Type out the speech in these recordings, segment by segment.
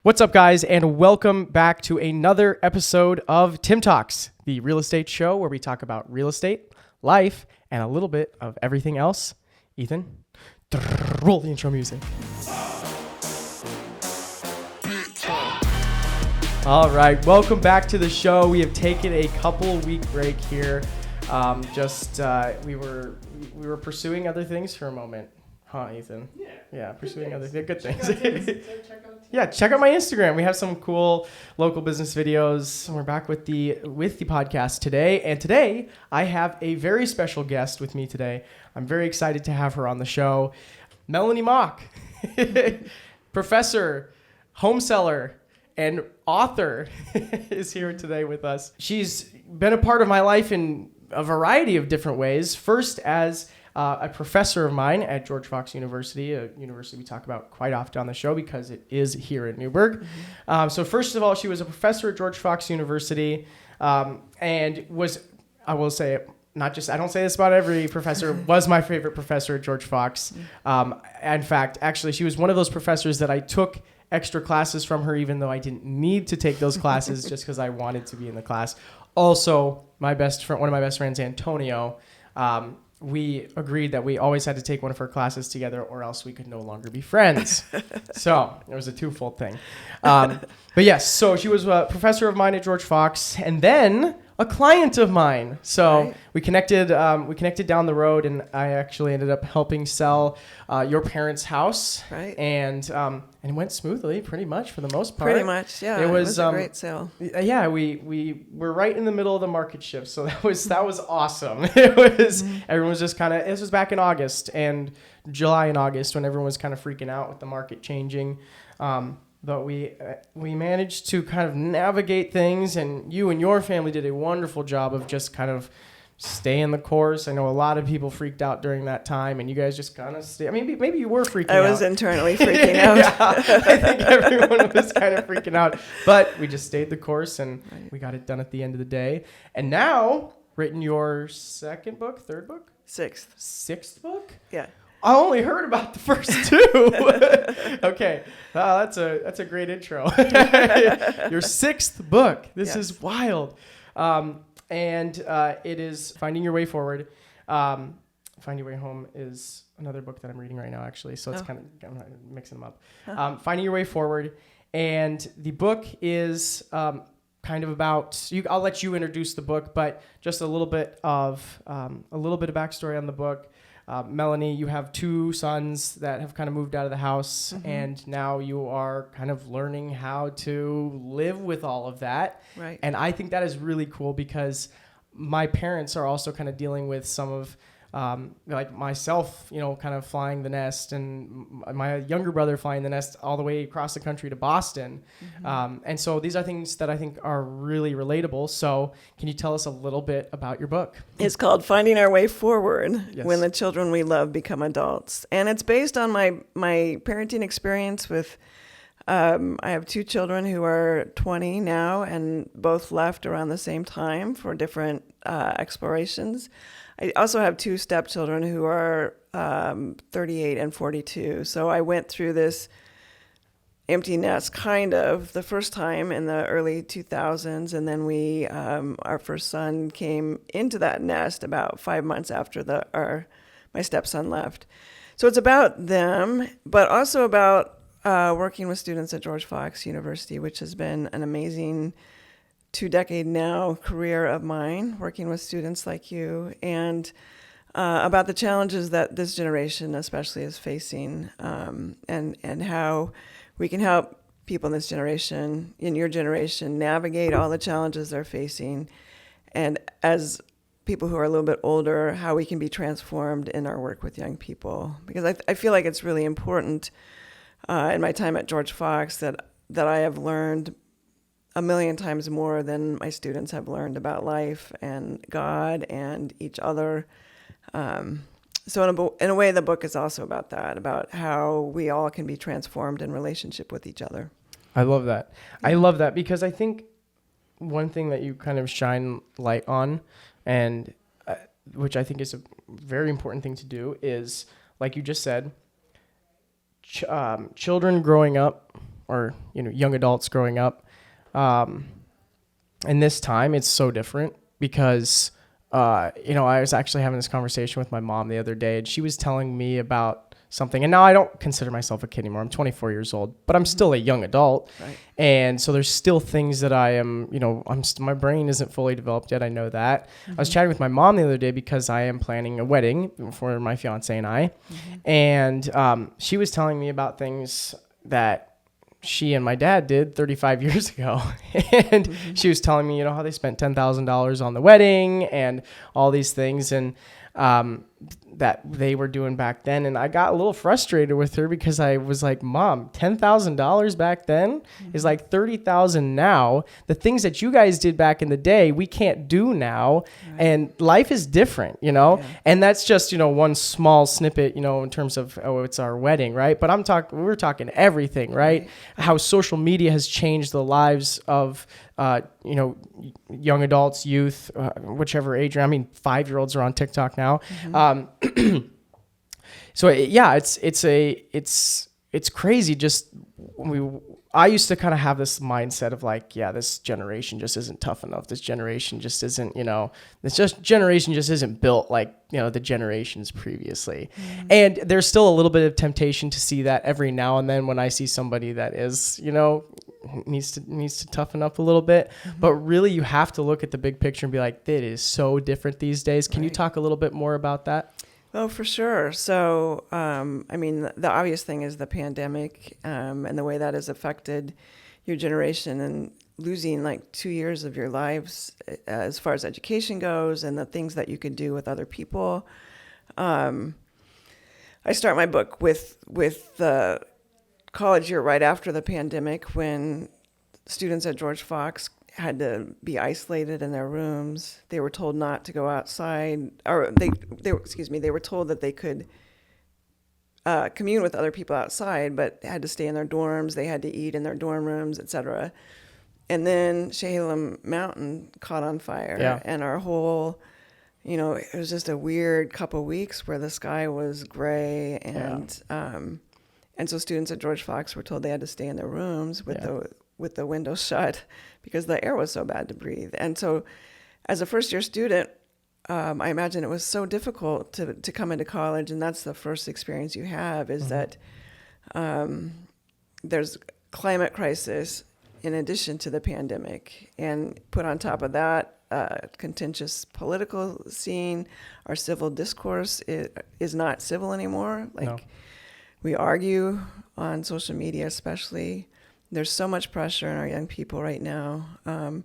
What's up, guys, and welcome back to another episode of Tim Talks, the real estate show where we talk about real estate, life, and a little bit of everything else. Ethan, roll the intro music. All right, welcome back to the show. We have taken a couple-week break here. We were pursuing other things for a moment. Huh, Ethan? Yeah, pursuing other good things. Yeah, check out my Instagram. We have some cool local business videos. We're back with the podcast today. And today, I have a very special guest with me today. I'm very excited to have her on the show. Melanie Mock, professor, home seller, and author is here today with us. She's been a part of my life in a variety of different ways. First, as a professor of mine at George Fox University, a university we talk about quite often on the show because it is here in Newburgh. So first of all, she was a professor at George Fox University and was, I will say, I don't say this about every professor, was my favorite professor at George Fox. In fact, actually, she was one of those professors that I took extra classes from her, even though I didn't need to take those classes just because I wanted to be in the class. Also, one of my best friends, Antonio, we agreed that we always had to take one of her classes together or else we could no longer be friends. So it was a twofold thing. But yes, so she was a professor of mine at George Fox and then a client of mine. So right. we connected down the road, and I actually ended up helping sell your parents' house. Right. And it went smoothly pretty much for the most part. Pretty much, yeah. It was a great sale. Yeah, we were right in the middle of the market shift, so that was awesome. Everyone was just this was back in August and July and August when everyone was kind of freaking out with the market changing. But we managed to kind of navigate things, and you and your family did a wonderful job of just kind of staying the course. I know a lot of people freaked out during that time, and you guys just kind of stayed. I mean, maybe you were freaking out. I was internally freaking out. Yeah, I think everyone was kind of freaking out, but we just stayed the course, and we got it done at the end of the day. And now, written your third book? Sixth book? Yeah. I only heard about the first two. Okay, that's a great intro. Your sixth book. This is wild, and it is Finding Your Way Forward. Find Your Way Home is another book that I'm reading right now, actually. So it's I'm mixing them up. Finding Your Way Forward, and the book is kind of about. I'll let you introduce the book, but just a little bit of backstory on the book. Melanie, you have two sons that have kind of moved out of the house, and now you are kind of learning how to live with all of that. Right. And I think that is really cool because my parents are also kind of dealing with some of, like myself, kind of flying the nest, and my younger brother flying the nest all the way across the country to Boston. And so these are things that I think are really relatable. So can you tell us a little bit about your book? It's called Finding Our Way Forward, When the Children We Love Become Adults. And it's based on my parenting experience with, I have two children who are 20 now and both left around the same time for different explorations. I also have two stepchildren who are 38 and 42. So I went through this empty nest kind of the first time in the early 2000s. And then our first son came into that nest about 5 months after my stepson left. So it's about them, but also about working with students at George Fox University, which has been an amazing 2-decade now career of mine, working with students like you, and about the challenges that this generation especially is facing, and how we can help people in this generation, in your generation, navigate all the challenges they're facing, and as people who are a little bit older, how we can be transformed in our work with young people. Because I feel like it's really important in my time at George Fox that I have learned a million times more than my students have learned about life and God and each other. So in a way, the book is also about that, about how we all can be transformed in relationship with each other. I love that. I love that because I think one thing that you kind of shine light on, and which I think is a very important thing to do, is, like you just said, children growing up or, young adults growing up. And this time it's so different because, I was actually having this conversation with my mom the other day, and she was telling me about something. And now I don't consider myself a kid anymore. I'm 24 years old, but I'm still a young adult. Right. And so there's still things that I am, my brain isn't fully developed yet. I know that. I was chatting with my mom the other day because I am planning a wedding for my fiance and I. And she was telling me about things that she and my dad did 35 years ago. And she was telling me, how they spent $10,000 on the wedding and all these things. And that they were doing back then. And I got a little frustrated with her because I was like, Mom, $10,000 back then is like $30,000 now. The things that you guys did back in the day, we can't do now. Right. And life is different, Yeah. And that's just, one small snippet, in terms of, it's our wedding, right? But we're talking everything, right? How social media has changed the lives of, young adults, youth, whichever age. 5-year-olds are on TikTok now. So it's crazy. Just I used to kind of have this mindset of like, this generation just isn't tough enough. This generation just isn't, generation just isn't built like, the generations previously. And there's still a little bit of temptation to see that every now and then when I see somebody that is, needs to toughen up a little bit. But really you have to look at the big picture and be like, it is so different these days. Can you talk a little bit more about that? Oh, for sure. So, the obvious thing is the pandemic and the way that has affected your generation and losing like 2 years of your lives as far as education goes and the things that you could do with other people. I start my book with the college year right after the pandemic when students at George Fox had to be isolated in their rooms. They were told not to go outside, or they were told that they could commune with other people outside, but had to stay in their dorms. They had to eat in their dorm rooms, etc. And then Chehalem Mountain caught on fire, and our whole, it was just a weird couple weeks where the sky was gray, and so students at George Fox were told they had to stay in their rooms with the windows shut because the air was so bad to breathe. And so as a first-year student, I imagine it was so difficult to come into college, and that's the first experience you have is that there's climate crisis in addition to the pandemic. And put on top of that, contentious political scene, our civil discourse is not civil anymore. We argue on social media especially. There's so much pressure on our young people right now.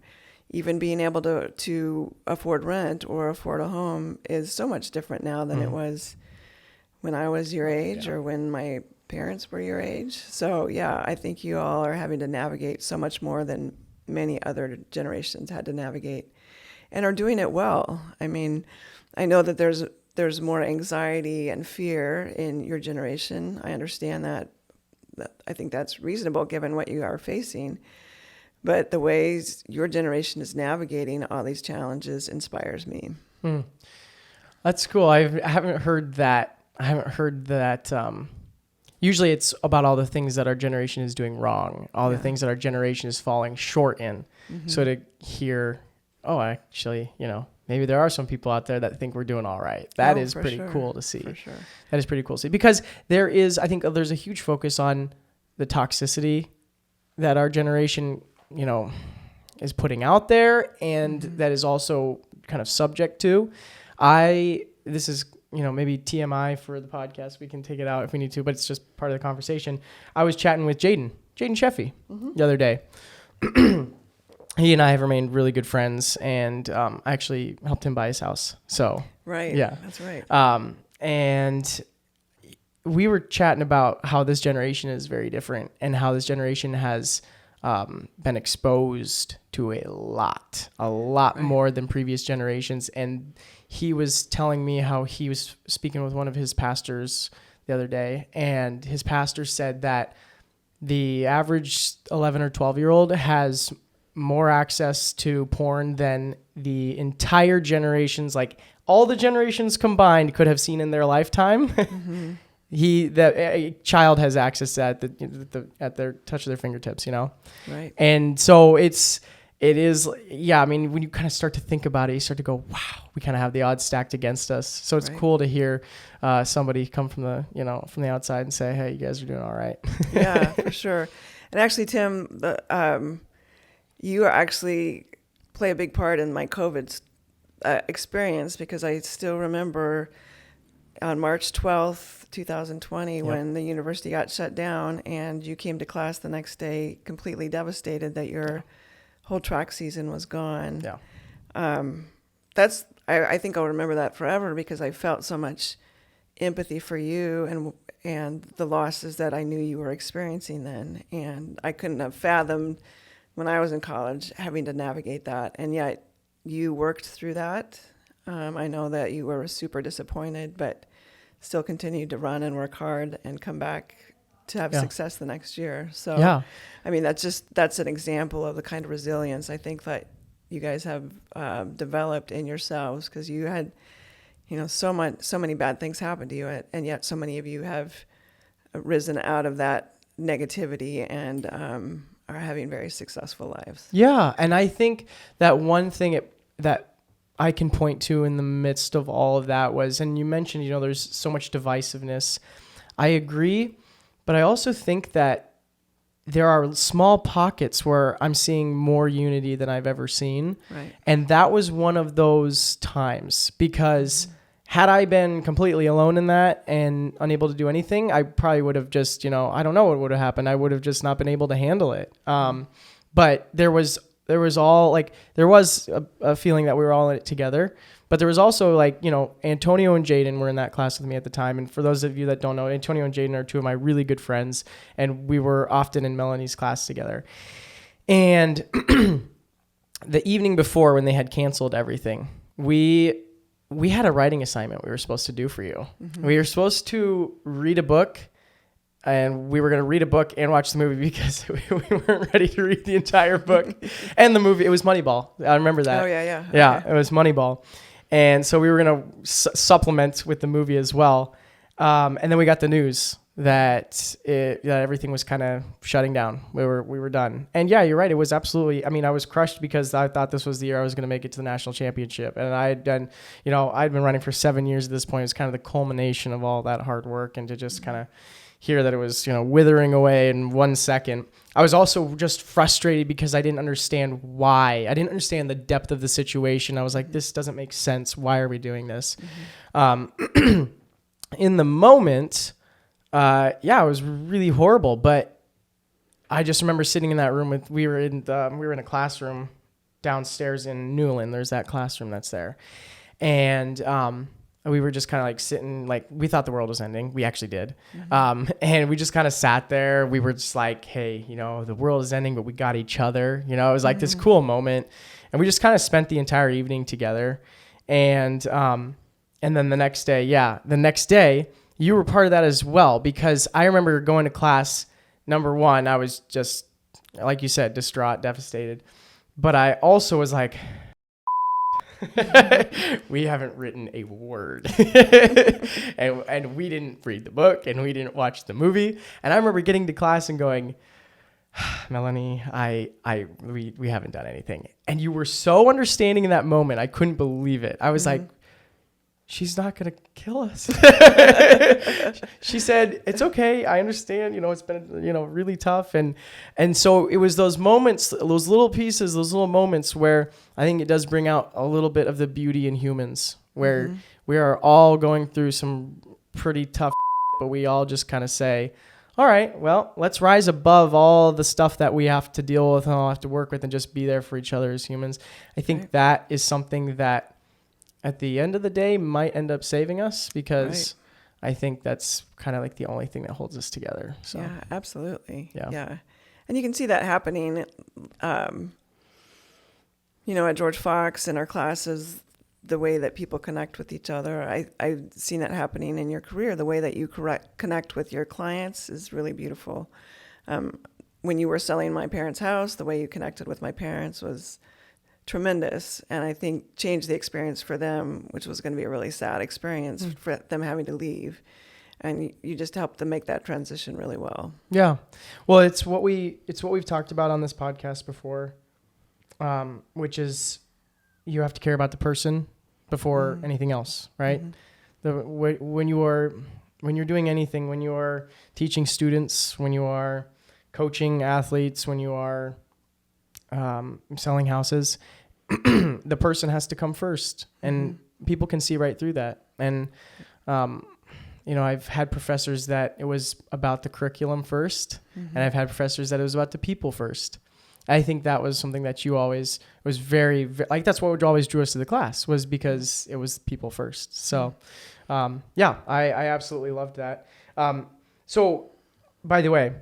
Even being able to afford rent or afford a home is so much different now than it was when I was your age or when my parents were your age. So I think you all are having to navigate so much more than many other generations had to navigate and are doing it well. I know that there's more anxiety and fear in your generation. I understand that. I think that's reasonable given what you are facing. But the ways your generation is navigating all these challenges inspires me. That's cool. I haven't heard that. Usually it's about all the things that our generation is doing wrong, all the things that our generation is falling short in. So to hear, actually, maybe there are some people out there that think we're doing all right. That is pretty cool to see. For sure. That is pretty cool to see because I think there's a huge focus on the toxicity that our generation, is putting out there and that is also kind of subject to. This is, maybe TMI for the podcast. We can take it out if we need to, but it's just part of the conversation. I was chatting with Jaden Sheffy the other day. He and I have remained really good friends, and I actually helped him buy his house. So that's right. And we were chatting about how this generation is very different, and how this generation has been exposed to a lot more than previous generations. And he was telling me how he was speaking with one of his pastors the other day, and his pastor said that the average 11 or 12-year-old has more access to porn than the entire generations, like all the generations combined, could have seen in their lifetime. that a child has access to that at their touch of their fingertips, you know? Right. And so it is, yeah, I mean, when you kind of start to think about it, you start to go, wow, we kind of have the odds stacked against us. So it's cool to hear somebody come from the outside and say, hey, you guys are doing all right. Yeah, for sure. And actually, Tim, you actually play a big part in my COVID experience, because I still remember on March 12th, 2020, when the university got shut down, and you came to class the next day completely devastated that your whole track season was gone. Yeah. I think I'll remember that forever, because I felt so much empathy for you and the losses that I knew you were experiencing then. And I couldn't have fathomed when I was in college having to navigate that. And yet you worked through that. I know that you were super disappointed, but still continued to run and work hard and come back to have success the next year. So, I mean, that's an example of the kind of resilience I think that you guys have developed in yourselves, because you had, so many bad things happen to you, and yet so many of you have risen out of that negativity and are having very successful lives. Yeah, and I think that one thing that I can point to in the midst of all of that was, and you mentioned, there's so much divisiveness. I agree, but I also think that there are small pockets where I'm seeing more unity than I've ever seen. Right. And that was one of those times, because had I been completely alone in that and unable to do anything, I probably would have just, I don't know what would have happened. I would have just not been able to handle it. But there was a feeling that we were all in it together. But there was also Antonio and Jaden were in that class with me at the time. And for those of you that don't know, Antonio and Jaden are two of my really good friends. And we were often in Melanie's class together. And the evening before, when they had canceled everything, we had a writing assignment we were supposed to do for you. Mm-hmm. We were supposed to read a book. And we were going to read a book and watch the movie, because we weren't ready to read the entire book. And the movie, it was Moneyball. I remember that. Oh, yeah. Yeah, okay. It was Moneyball. And so we were going to supplement with the movie as well. And then we got the news that everything was kind of shutting down. We were done. And yeah, you're right. It was absolutely, I was crushed, because I thought this was the year I was going to make it to the national championship. And I had done, I'd been running for 7 years at this point. It was kind of the culmination of all that hard work, and to just kind of hear that it was, withering away in 1 second. I was also just frustrated because I didn't understand why. I didn't understand the depth of the situation. I was like, this doesn't make sense. Why are we doing this? Mm-hmm. In the moment, it was really horrible. But I just remember sitting in that room we were in a classroom downstairs in Newland. There's that classroom that's there. And we were just kind of sitting, we thought the world was ending. We actually did. Mm-hmm. And we just kind of sat there. We were just like, hey, the world is ending, but we got each other. It was like this cool moment. And we just kind of spent the entire evening together. And then the next day, you were part of that as well, because I remember going to class. Number one, I was just, like you said, distraught, devastated. But I also was like, we haven't written a word. and we didn't read the book, and we didn't watch the movie. And I remember getting to class and going, Melanie, we haven't done anything. And you were so understanding in that moment. I couldn't believe it. I was like, she's not going to kill us. She said, it's okay. I understand. It's been, really tough. And so it was those moments, those little pieces, those little moments where I think it does bring out a little bit of the beauty in humans, where we are all going through some pretty tough, but we all just kind of say, all right, well, let's rise above all the stuff that we have to deal with and all have to work with, and just be there for each other as humans. I think that is something that at the end of the day might end up saving us, because I think that's kind of the only thing that holds us together. So. Yeah, absolutely. Yeah. And you can see that happening, at George Fox in our classes, the way that people connect with each other. I've seen that happening in your career. The way that you connect with your clients is really beautiful. When you were selling my parents' house, the way you connected with my parents was tremendous, and I think changed the experience for them, which was going to be a really sad experience for them having to leave. and you just help them make that transition really well. Yeah. Well, it's what we've talked about on this podcast before, which is you have to care about the person before anything else, right? When you're doing anything, when you are teaching students, when you are coaching athletes, when you are selling houses, the person has to come first, and people can see right through that. And I've had professors that it was about the curriculum first, and I've had professors that it was about the people first. I think that was something that you always was very, like, that's what always drew us to the class, was because it was people first. So, I absolutely loved that. So, by the way,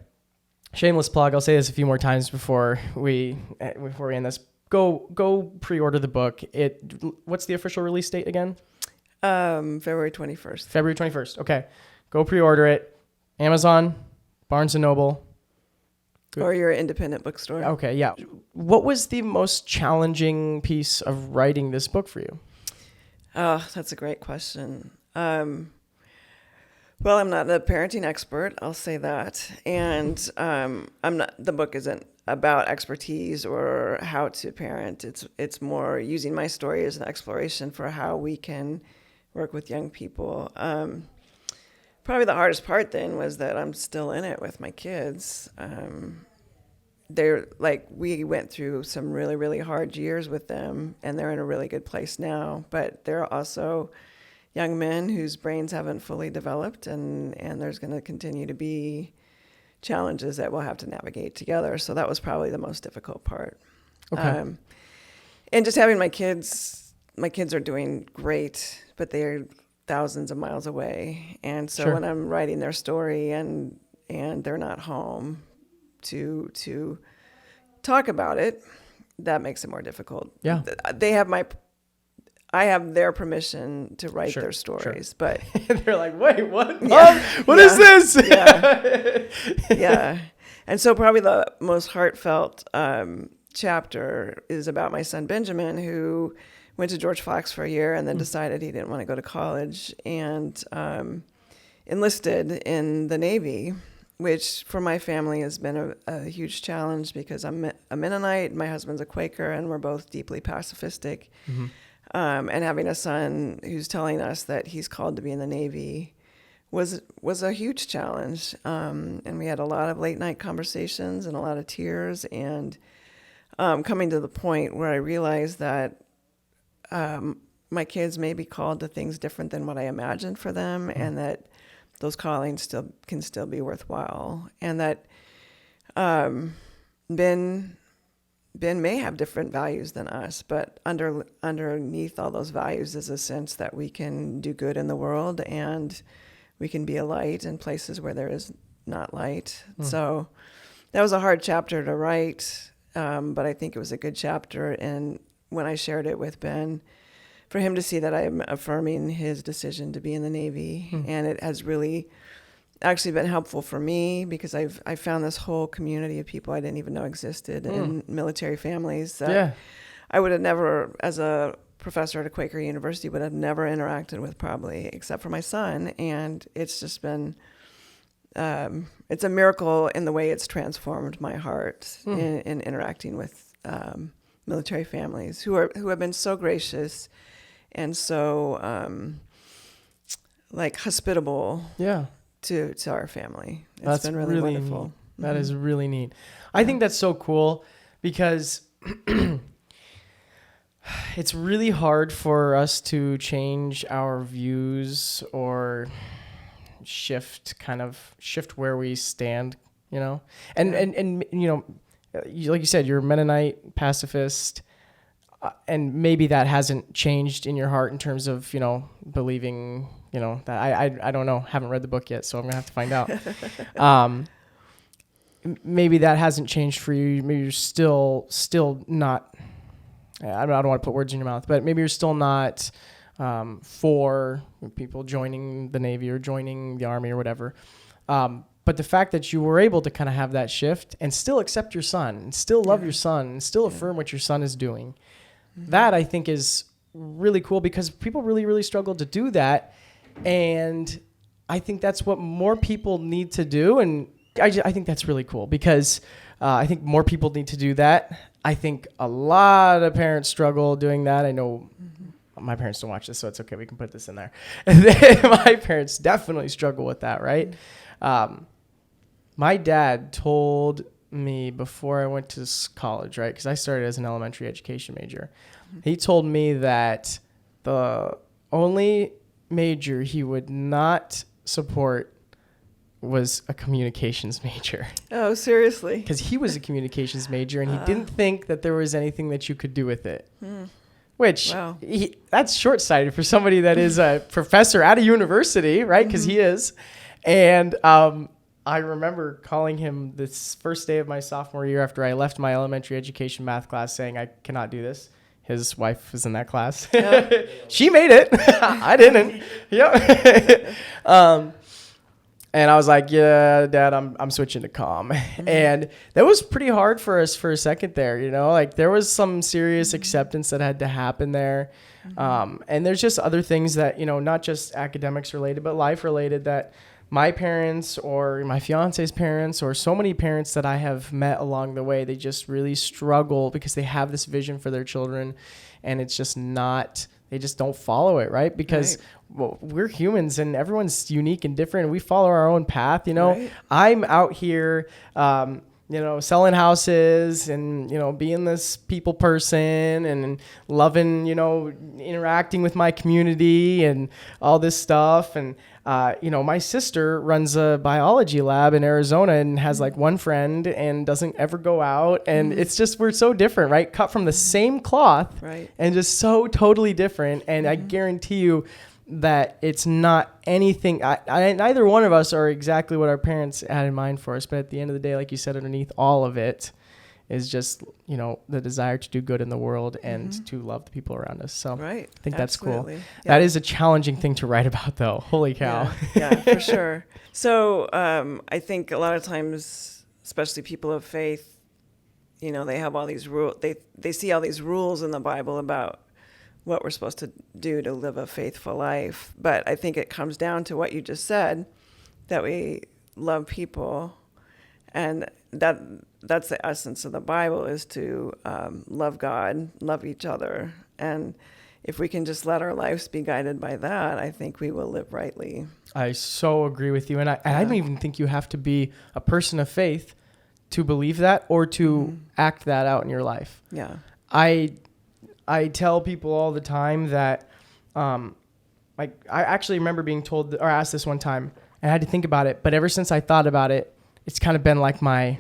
shameless plug, I'll say this a few more times before we end this. Go pre-order the book. What's the official release date again? February 21st. February 21st. Okay. Go pre-order it. Amazon, Barnes & Noble. Or your independent bookstore. Okay, yeah. What was the most challenging piece of writing this book for you? Oh, that's a great question. Well, I'm not a parenting expert, I'll say that. And the book isn't about expertise or how to parent. It's more using my story as an exploration for how we can work with young people. Probably the hardest part then was that I'm still in it with my kids. We went through some really, really hard years with them, and they're in a really good place now. But they're also young men whose brains haven't fully developed, and there's going to continue to be challenges that we'll have to navigate together. So that was probably the most difficult part. Okay. And just having my kids are doing great, but they're thousands of miles away. And so when I'm writing their story and they're not home to talk about it, that makes it more difficult. Yeah. I have their permission to write their stories, but they're like, wait, what? Yeah. What is this? Yeah. And so probably the most heartfelt chapter is about my son, Benjamin, who went to George Fox for a year and then decided he didn't want to go to college and enlisted in the Navy, which for my family has been a huge challenge because I'm a Mennonite, my husband's a Quaker, and we're both deeply pacifistic. And having a son who's telling us that he's called to be in the Navy was a huge challenge. And we had a lot of late night conversations and a lot of tears, and coming to the point where I realized that my kids may be called to things different than what I imagined for them, and that those callings can still be worthwhile, and that Ben may have different values than us, but underneath all those values is a sense that we can do good in the world and we can be a light in places where there is not light. So that was a hard chapter to write, but I think it was a good chapter. And when I shared it with Ben, for him to see that I'm affirming his decision to be in the Navy, and it has really actually been helpful for me because I found this whole community of people I didn't even know existed in military families that I would have never, as a professor at a Quaker university, would have never interacted with probably except for my son. And it's just been, it's a miracle in the way it's transformed my heart in interacting with military families who have been so gracious and so hospitable. Yeah. To our family. It's been really wonderful. Neat. That is really neat. I think that's so cool because it's really hard for us to change our views or shift where we stand, you know? And you know, like you said, you're a Mennonite pacifist, and maybe that hasn't changed in your heart in terms of, you know, believing, you know, that I don't know, haven't read the book yet, so I'm gonna have to find out. Maybe that hasn't changed for you. Maybe you're still not. I don't want to put words in your mouth, but maybe you're still not for people joining the Navy or joining the Army or whatever. But the fact that you were able to kind of have that shift and still accept your son, and still love your son, and still affirm what your son is doing, that I think is really cool because people really, really struggle to do that. And I think that's what more people need to do. And I think that's really cool because I think more people need to do that. I think a lot of parents struggle doing that. I know my parents don't watch this, so it's okay. We can put this in there. My parents definitely struggle with that, right? My dad told me before I went to college, right? Because I started as an elementary education major. He told me that the only major he would not support was a communications major. Oh, seriously? Because he was a communications major and he didn't think that there was anything that you could do with it. Which, wow. That's short-sighted for somebody that is a professor at a university, right? Because he is. And I remember calling him this first day of my sophomore year after I left my elementary education math class saying, I cannot do this. His wife was in that class. Yeah. She made it. I didn't. Yep. And I was like, yeah, Dad, I'm switching to comm. And that was pretty hard for us for a second there, you know, like there was some serious acceptance that had to happen there. And there's just other things that, you know, not just academics related, but life related that my parents or my fiance's parents or so many parents that I have met along the way, they just really struggle because they have this vision for their children and it's just not, they just don't follow it, right? Because well, we're humans and everyone's unique and different. And we follow our own path, you know. Right. I'm out here, you know, selling houses and, you know, being this people person and loving, you know, interacting with my community and all this stuff. And, you know, my sister runs a biology lab in Arizona and has like one friend and doesn't ever go out. And it's just, we're so different, right? Cut from the same cloth, right? And just so totally different. And I guarantee you that it's not anything, neither one of us are exactly what our parents had in mind for us. But at the end of the day, like you said, underneath all of it is just, you know, the desire to do good in the world and to love the people around us. So I think that's cool. Yeah. That is a challenging thing to write about though. Holy cow. Yeah, for sure. So I think a lot of times, especially people of faith, you know, they have all these rules. They see all these rules in the Bible about what we're supposed to do to live a faithful life. But I think it comes down to what you just said, that we love people. And that's the essence of the Bible, is to love God, love each other. And if we can just let our lives be guided by that, I think we will live rightly. I so agree with you. And I don't even think you have to be a person of faith to believe that or to act that out in your life. Yeah. I tell people all the time that, like, I actually remember being told or asked this one time, and I had to think about it. But ever since I thought about it, it's kind of been like my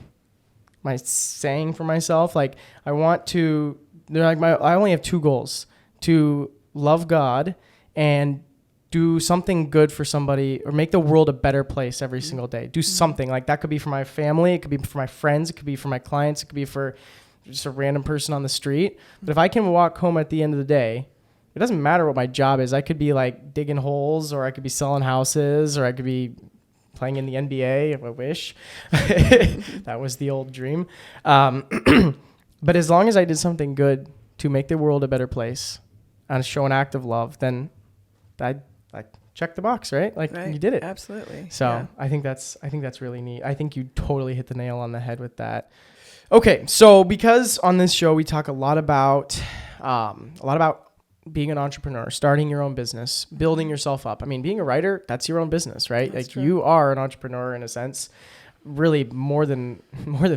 saying for myself. Like, I only have two goals: to love God and do something good for somebody, or make the world a better place every single day. Do something like that. Could be for my family, it could be for my friends, it could be for my clients, it could be for just a random person on the street. But if I can walk home at the end of the day, it doesn't matter what my job is. I could be like digging holes, or I could be selling houses, or I could be playing in the NBA if I wish. That was the old dream. But as long as I did something good to make the world a better place and show an act of love, then I check the box, right? Like, you did it. Absolutely. So I think that's really neat. I think you totally hit the nail on the head with that. Okay, so because on this show we talk a lot about being an entrepreneur, starting your own business, building yourself up. I mean, being a writer, that's your own business, right? That's like true. You are an entrepreneur in a sense, really more than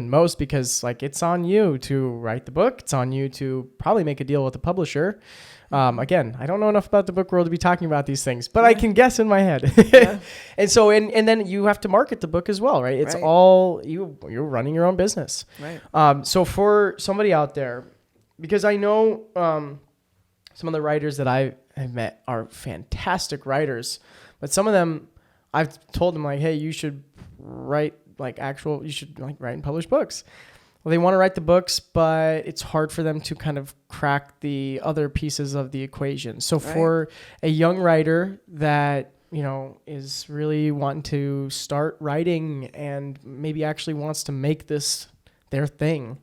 most, because like it's on you to write the book. It's on you to probably make a deal with the publisher. Again, I don't know enough about the book world to be talking about these things, but I can guess in my head. And so, and then you have to market the book as well, right? It's all you're running your own business. Right. So for somebody out there, because I know, some of the writers that I have met are fantastic writers, but some of them I've told them like, hey, you should write write and publish books. Well, they want to write the books, but it's hard for them to kind of crack the other pieces of the equation. So for a young writer that, you know, is really wanting to start writing and maybe actually wants to make this their thing,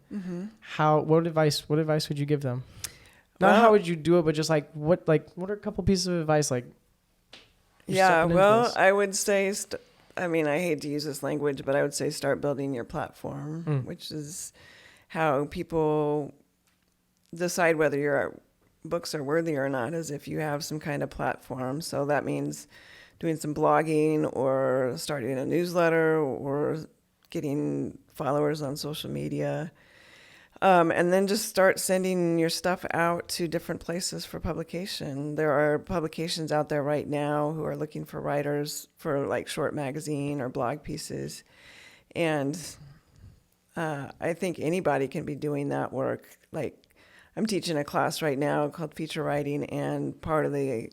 what advice would you give them? Not how would you do it, but just like what are a couple pieces of advice? Like, Yeah, well, I would say, I mean, I hate to use this language, but I would say start building your platform, which is how people decide whether your books are worthy or not, is if you have some kind of platform. So that means doing some blogging or starting a newsletter or getting followers on social media. And then just start sending your stuff out to different places for publication. There are publications out there right now who are looking for writers for like short magazine or blog pieces. And I think anybody can be doing that work. Like, I'm teaching a class right now called feature writing, and part of the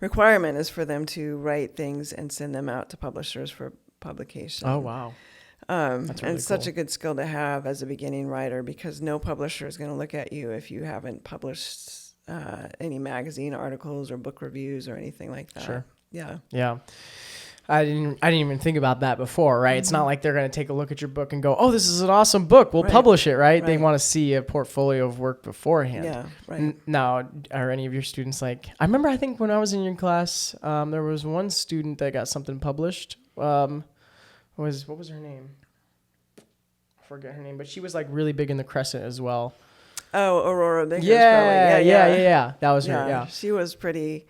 requirement is for them to write things and send them out to publishers for publication. Oh, wow. That's really and it's such a good skill to have as a beginning writer, because no publisher is going to look at you if you haven't published any magazine articles or book reviews or anything like that. Sure. Yeah. Yeah. I didn't even think about that before, right? It's not like they're going to take a look at your book and go, "Oh, this is an awesome book. We'll publish it," right? They want to see a portfolio of work beforehand. Yeah, right. Now, are any of your students like? I remember, I think when I was in your class, there was one student that got something published. What was her name? I forget her name, but she was like really big in the Crescent as well. Oh, Aurora Biggers. Yeah. That was her. Yeah, she was pretty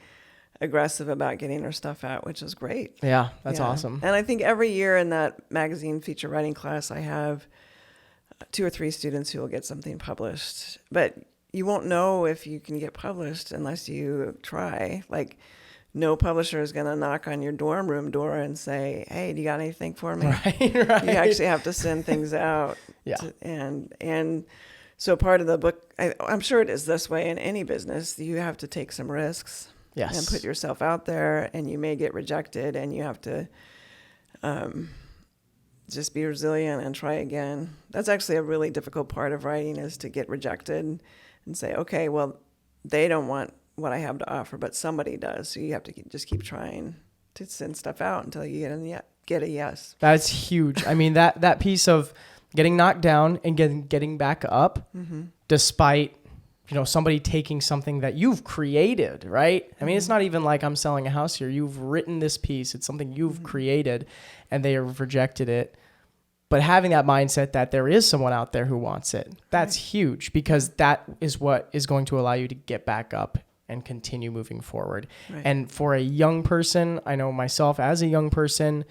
aggressive about getting her stuff out, which is great. Yeah, that's awesome. And I think every year in that magazine feature writing class, I have 2 or 3 students who will get something published. But you won't know if you can get published unless you try. Like, no publisher is going to knock on your dorm room door and say, "Hey, do you got anything for me?" Right. You actually have to send things out. Yeah. And so part of the book, I'm sure it is this way in any business, you have to take some risks. Yes. And put yourself out there, and you may get rejected, and you have to just be resilient and try again. That's actually a really difficult part of writing, is to get rejected and say, okay, well, they don't want what I have to offer, but somebody does. So you have to just keep trying to send stuff out until you get a yes. That's huge. I mean, that piece of getting knocked down and getting back up, despite somebody taking something that you've created, right? I mean, it's not even like I'm selling a house here. You've written this piece. It's something you've created, and they have rejected it. But having that mindset that there is someone out there who wants it, that's huge, because that is what is going to allow you to get back up and continue moving forward. Right. And for a young person, I know myself as a young person,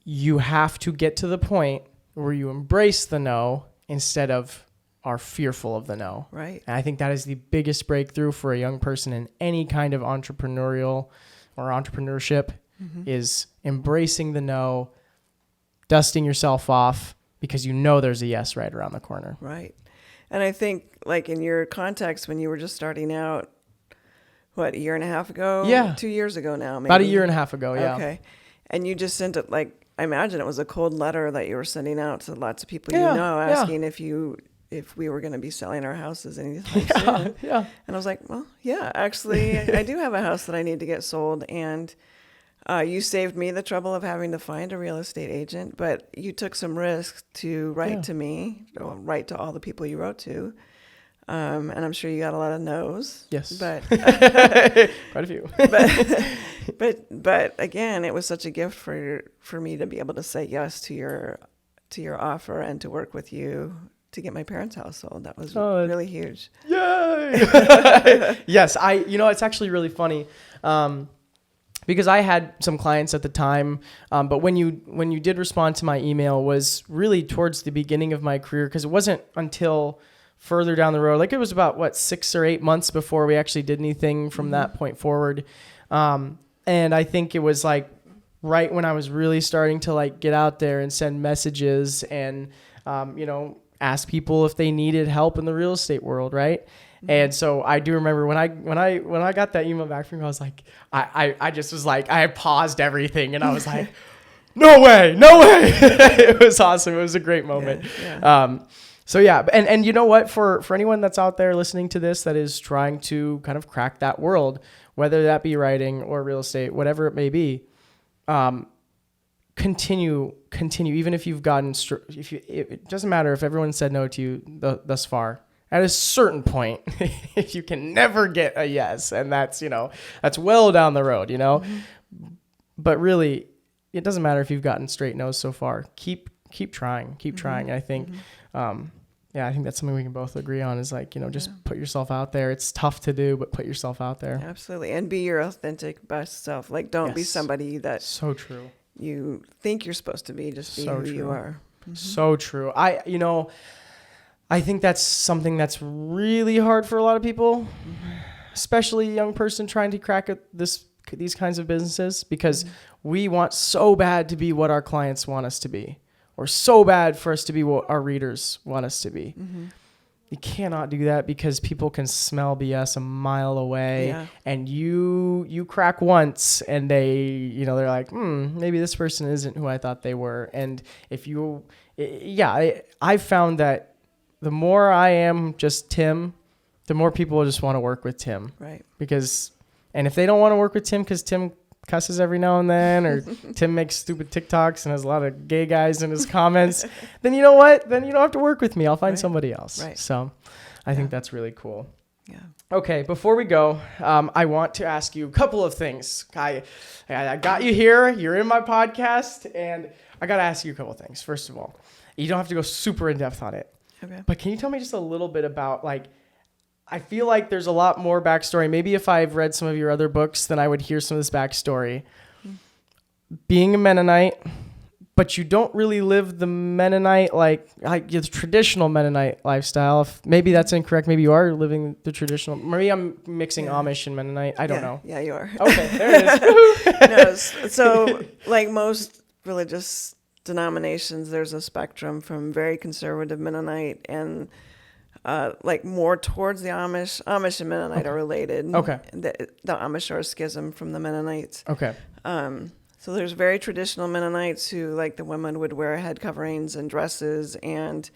you have to get to the point where you embrace the no instead of are fearful of the no. Right. And I think that is the biggest breakthrough for a young person in any kind of entrepreneurial or entrepreneurship, is embracing the no, dusting yourself off, because there's a yes right around the corner. Right. And I think, like, in your context, when you were just starting out, what, a year and a half ago? Yeah. 2 years ago now, maybe. About a year and a half ago, yeah. Okay. And you just sent it, like, I imagine it was a cold letter that you were sending out to lots of people asking if we were going to be selling our houses anytime soon. Yeah. And I was like, well, yeah, actually, I do have a house that I need to get sold. And you saved me the trouble of having to find a real estate agent, but you took some risks to write to me, or write to all the people you wrote to. And I'm sure you got a lot of no's. Yes. But quite a few. but again, it was such a gift for me to be able to say yes to your offer and to work with you to get my parents' house sold. That was really huge. Yay! Yes, it's actually really funny. Because I had some clients at the time, but when you did respond to my email was really towards the beginning of my career, because it wasn't until further down the road, like it was about 6 or 8 months before we actually did anything from that point forward. And I think it was like right when I was really starting to like get out there and send messages and ask people if they needed help in the real estate world, right? And so I do remember when I got that email back from you, I was like, I just was like, I paused everything and I was like, no way. It was awesome. It was a great moment. Yeah. So yeah. And you know what, for anyone that's out there listening to this, that is trying to kind of crack that world, whether that be writing or real estate, whatever it may be, continue, even if you've gotten, it doesn't matter if everyone said no to you thus far. At a certain point, you can never get a yes. And that's, that's well down the road, But really, it doesn't matter if you've gotten straight no's so far. Keep trying. Keep trying. And I think, I think that's something we can both agree on is like, just put yourself out there. It's tough to do, but put yourself out there. Absolutely. And be your authentic best self. Like, don't be somebody that so true. You think you're supposed to be. Just be who you are. Mm-hmm. So true. I think that's something that's really hard for a lot of people, especially a young person trying to crack these kinds of businesses, because we want so bad to be what our clients want us to be, or so bad for us to be what our readers want us to be. Mm-hmm. You cannot do that because people can smell BS a mile away, and you crack once and they're like, maybe this person isn't who I thought they were. And I found that the more I am just Tim, the more people will just want to work with Tim. Right. And if they don't want to work with Tim because Tim cusses every now and then, or Tim makes stupid TikToks and has a lot of gay guys in his comments, then you know what? Then you don't have to work with me. I'll find somebody else. Right. So I think that's really cool. Yeah. Okay, before we go, I want to ask you a couple of things. I got you here. You're in my podcast, and I got to ask you a couple of things. First of all, you don't have to go super in depth on it. Okay. But can you tell me just a little bit about, like, I feel like there's a lot more backstory. Maybe if I've read some of your other books, then I would hear some of this backstory. Being a Mennonite, but you don't really live the Mennonite, like the traditional Mennonite lifestyle. Maybe that's incorrect. Maybe you are living the traditional. Maybe I'm mixing Amish and Mennonite. I don't know. Yeah, you are. Okay, there it is. So like most religious denominations, there's a spectrum from very conservative Mennonite and like more towards the Amish. Amish and Mennonite are related. Okay. The Amish are a schism from the Mennonites. Okay. So there's very traditional Mennonites who, like, the women would wear head coverings and dresses, and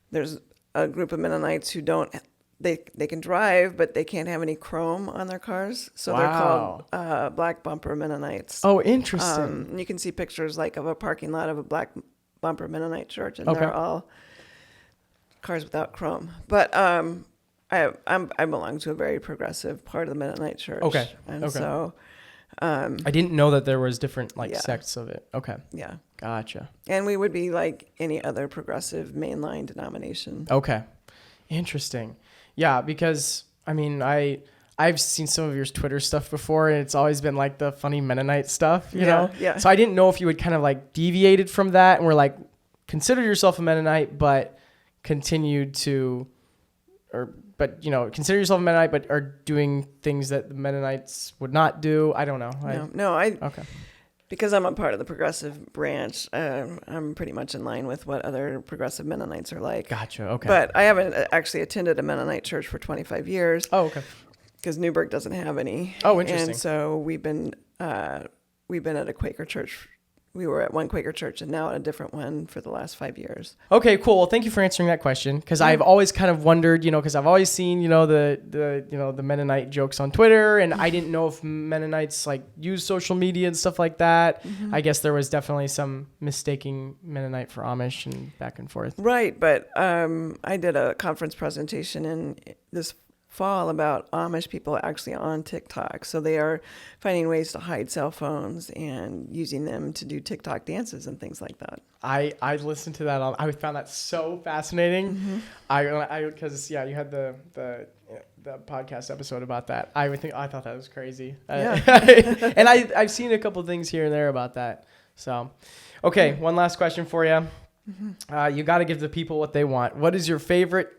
there's a group of Mennonites who don't. They can drive, but they can't have any chrome on their cars. So they're called black bumper Mennonites. Oh, interesting. And you can see pictures like of a parking lot of a black bumper Mennonite church, and they're all cars without chrome. But I belong to a very progressive part of the Mennonite church. Okay. And so I didn't know that there was different sects of it. Okay. Yeah. Gotcha. And we would be like any other progressive mainline denomination. Okay. Interesting. Yeah, because I mean, I've seen some of your Twitter stuff before, and it's always been like the funny Mennonite stuff, you know? Yeah. So I didn't know if you had kind of like deviated from that and were like, consider yourself a Mennonite, but continued to, consider yourself a Mennonite, but are doing things that the Mennonites would not do. I don't know. Okay. Because I'm a part of the progressive branch, I'm pretty much in line with what other progressive Mennonites are like. Gotcha. Okay. But I haven't actually attended a Mennonite church for 25 years. Oh, okay. Because Newburgh doesn't have any. Oh, interesting. And so we've been at a Quaker church. We were at one Quaker church and now at a different one for the last 5 years. Okay, cool. Well, thank you for answering that question, because I've always kind of wondered, because I've always seen, the Mennonite jokes on Twitter, and I didn't know if Mennonites like use social media and stuff like that. Mm-hmm. I guess there was definitely some mistaking Mennonite for Amish and back and forth. Right, but I did a conference presentation in this fall about Amish people actually on TikTok. So they are finding ways to hide cell phones and using them to do TikTok dances and things like that. I listened to that. I found that so fascinating. Mm-hmm. Because you had the podcast episode about that. I thought that was crazy. Yeah. And I've seen a couple things here and there about that. So, okay, one last question for you. Mm-hmm. You got to give the people what they want. What is your favorite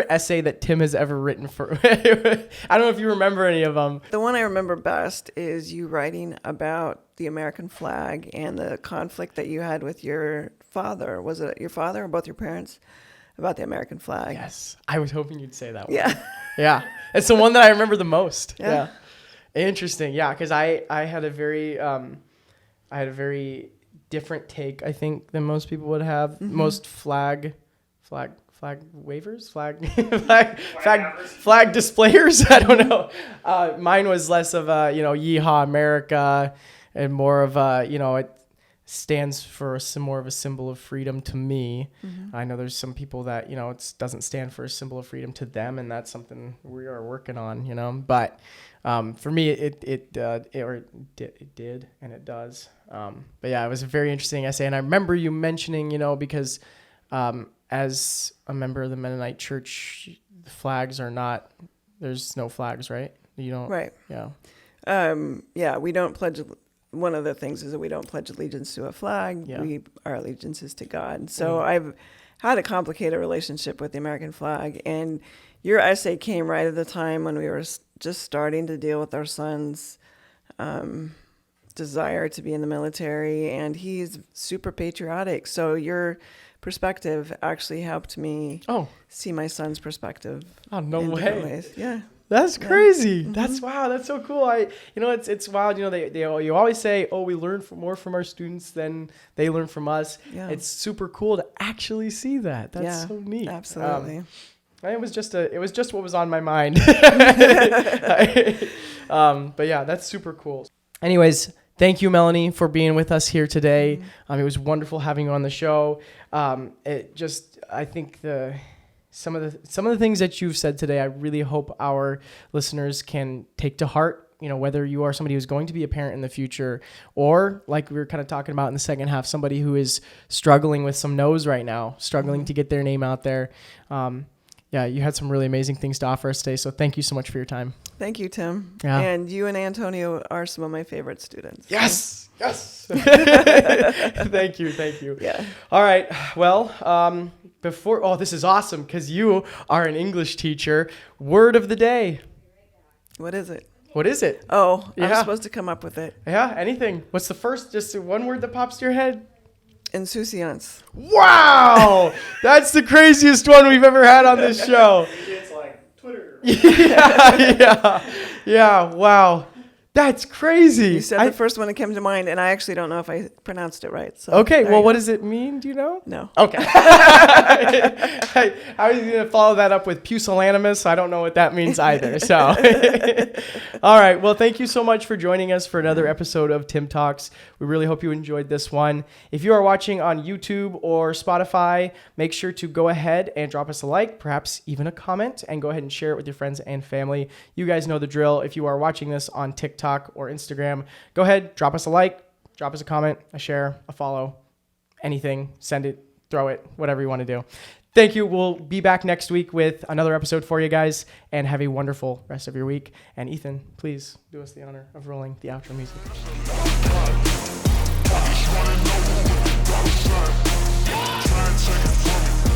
essay that Tim has ever written for? I don't know if you remember any of them. The one I remember best is you writing about the American flag and the conflict that you had with your father. Was it your father or both your parents about the American flag? Yes. I was hoping you'd say that one. Yeah. Yeah. It's the one that I remember the most. Yeah. Interesting. Yeah. Cause I had a very different take, I think, than most people would have. Mm-hmm. Most flag wavers, flag displayers. I don't know. Mine was less of a, yeehaw America, and more of a, stands for some more of a symbol of freedom to me. I know there's some people that, it doesn't stand for a symbol of freedom to them, and that's something we are working on, but for me, it did, and it does. But yeah, it was a very interesting essay, and I remember you mentioning, because as a member of the Mennonite Church, the flags are not, there's no flags, right? You don't. Right. Yeah. We don't pledge. One of the things is that we don't pledge allegiance to a flag. Yeah. Our allegiance is to God. So I've had a complicated relationship with the American flag, and your essay came right at the time when we were just starting to deal with our son's desire to be in the military, and he's super patriotic. So your perspective actually helped me see my son's perspective. Oh, no in way. different ways. Yeah. That's crazy. That's wow. That's so cool. It's wild. You always say, we learn more from our students than they learn from us. Yeah. It's super cool to actually see that. That's so neat. Absolutely. It was just what was on my mind. But yeah, that's super cool. Anyways, thank you, Melanie, for being with us here today. It was wonderful having you on the show. I think some of the things that you've said today, I really hope our listeners can take to heart, whether you are somebody who's going to be a parent in the future, or like we were kind of talking about in the second half, somebody who is struggling with some no's right now, struggling to get their name out there. You had some really amazing things to offer us today. So thank you so much for your time. Thank you, Tim. Yeah. And you and Antonio are some of my favorite students. Yes. Thank you. Yeah. All right. Well, this is awesome because you are an English teacher. Word of the day. What is it? Oh, I'm supposed to come up with it. Yeah, anything. What's the first, just one word that pops to your head? Insouciance. Wow! That's the craziest one we've ever had on this show. It's like Twitter. Yeah, wow. That's crazy. You said the first one that came to mind, and I actually don't know if I pronounced it right. So okay, well, what does it mean? Do you know? No. Okay. I was going to follow that up with pusillanimous. I don't know what that means either. So, all right. Well, thank you so much for joining us for another episode of Tim Talks. We really hope you enjoyed this one. If you are watching on YouTube or Spotify, make sure to go ahead and drop us a like, perhaps even a comment, and go ahead and share it with your friends and family. You guys know the drill. If you are watching this on TikTok or Instagram, go ahead, drop us a like, drop us a comment, a share, a follow, anything, send it, throw it, whatever you want to do. Thank you. We'll be back next week with another episode for you guys, and have a wonderful rest of your week. And Ethan, please do us the honor of rolling the outro music. Try and take it from me.